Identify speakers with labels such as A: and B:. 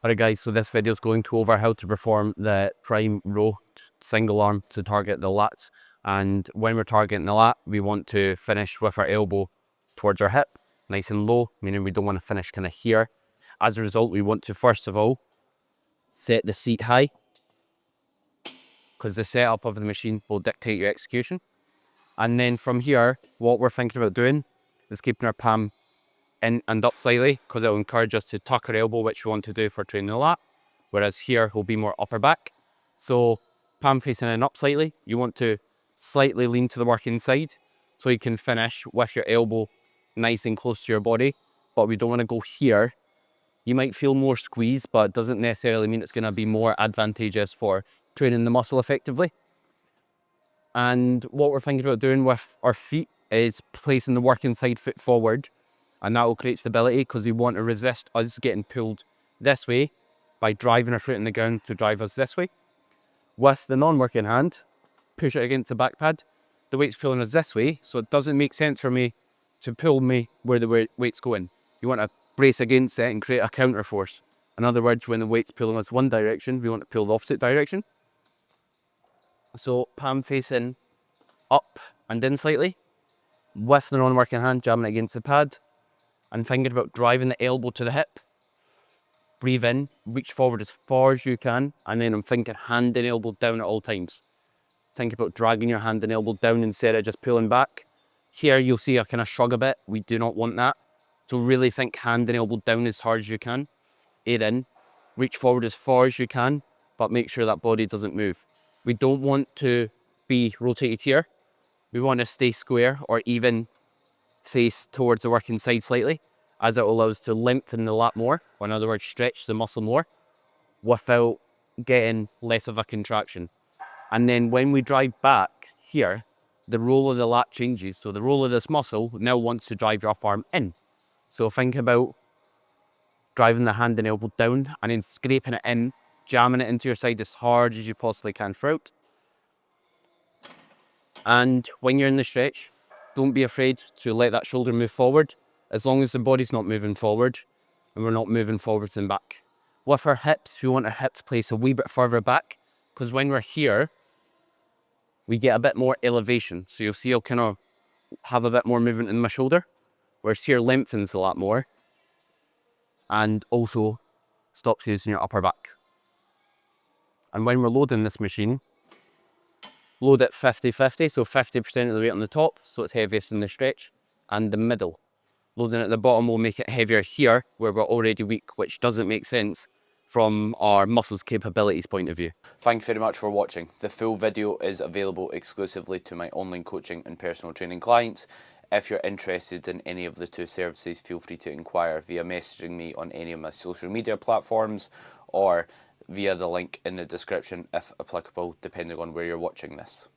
A: Alright guys, so this video is going to over how to perform the prime row single arm to target the lats. And when we're targeting the lat, we want to finish with our elbow towards our hip, nice and low, meaning we don't want to finish kind of here. As a result, we want to first of all set the seat high, because the setup of the machine will dictate your execution. And then from here, what we're thinking about doing is keeping our palm in and up slightly, because it will encourage us to tuck our elbow, which we want to do for training the lat. Whereas here will be more upper back. So palm facing in up slightly, you want to slightly lean to the working side so you can finish with your elbow nice and close to your body, but we don't want to go here. You might feel more squeeze, but it doesn't necessarily mean it's going to be more advantageous for training the muscle effectively. And what we're thinking about doing with our feet is placing the working side foot forward, and that will create stability because we want to resist us getting pulled this way by driving our foot in the ground to drive us this way. With the non-working hand, push it against the back pad. The weight's pulling us this way, so it doesn't make sense for me to pull me where the weight's going. You want to brace against it and create a counter force. In other words, when the weight's pulling us one direction, we want to pull the opposite direction. So palm facing up and in slightly, with the non-working hand jamming it against the pad, and thinking about driving the elbow to the hip. Breathe in, reach forward as far as you can, and then I'm thinking hand and elbow down at all times. Think about dragging your hand and elbow down instead of just pulling back. Here you'll see I kind of shrug a bit. We do not want that. So really think hand and elbow down as hard as you can. Air in, reach forward as far as you can, but make sure that body doesn't move. We don't want to be rotated here. We want to stay square or even face towards the working side slightly, as it will allow us to lengthen the lat more, or in other words, stretch the muscle more, without getting less of a contraction. And then when we drive back here, the role of the lat changes. So the role of this muscle now wants to drive your upper arm in. So think about driving the hand and elbow down and then scraping it in, jamming it into your side as hard as you possibly can throughout. And when you're in the stretch, don't be afraid to let that shoulder move forward, as long as the body's not moving forward and we're not moving forwards and back. With our hips, we want our hips placed a wee bit further back, because when we're here, we get a bit more elevation. So you'll see I'll kind of have a bit more movement in my shoulder, whereas here lengthens a lot more and also stops using your upper back. And when we're loading this machine, load it 50-50, so 50% of the weight on the top, so it's heaviest in the stretch, and the middle. Loading at the bottom will make it heavier here, where we're already weak, which doesn't make sense from our muscles capabilities point of view.
B: Thanks very much for watching. The full video is available exclusively to my online coaching and personal training clients. If you're interested in any of the two services, feel free to inquire via messaging me on any of my social media platforms or via the link in the description if applicable, depending on where you're watching this.